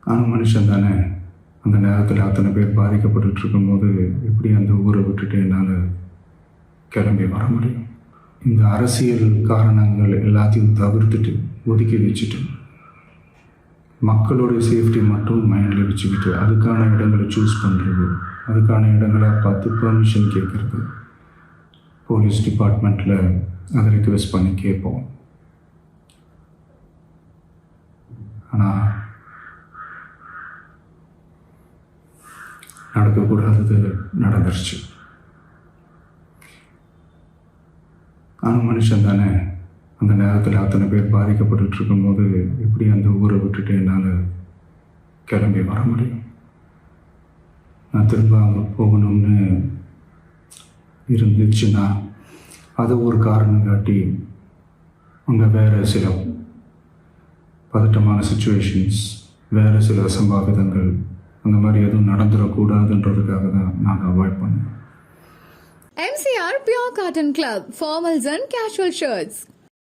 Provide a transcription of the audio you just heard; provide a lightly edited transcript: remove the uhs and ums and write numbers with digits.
நானும் மனுஷன் தானே. அந்த நேரத்தில் அத்தனை பேர் பாதிக்கப்பட்டு இருக்கும்போது எப்படி அந்த ஊரை விட்டுட்டு என்னால் கிளம்பி வர முடியும்? இந்த அரசியல் காரணங்கள் எல்லாத்தையும் தவிர்த்துட்டு ஒதுக்கி வச்சுட்டு மக்களோட சேஃப்டி மட்டும் மைண்டில் வச்சுக்கிட்டு அதுக்கான இடங்களை சூஸ் பண்ணுறது, அதுக்கான இடங்களை பார்த்து பெர்மிஷன் கேட்குறது, போலீஸ் டிபார்ட்மெண்ட்டில் அதை ரிக்வெஸ்ட் பண்ணி கேட்போம். ஆனால் நடக்கக்கூடாதது நடந்துருச்சு. நானும் மனுஷன் தானே. அந்த நேரத்தில் அத்தனை பேர் பாதிக்கப்பட்டு இருக்கும்போது எப்படி அந்த ஊரை விட்டுட்டு என்னால் கிளம்பி வர முடியும்? நான் திரும்ப அங்கே போகணும்னு இருந்துச்சுன்னா அதை ஒரு காரணம் காட்டி அங்கே வேறு சில பதட்டமான சுச்சுவேஷன்ஸ், வேறு சில அசம்பாவிதங்கள் அந்த மாதிரி எதுவும் நடந்துடக்கூடாதுன்றதுக்காக தான் நான் அவாய்ட் பண்ணேன். MCR Pure Cotton Club, formals and casual shirts.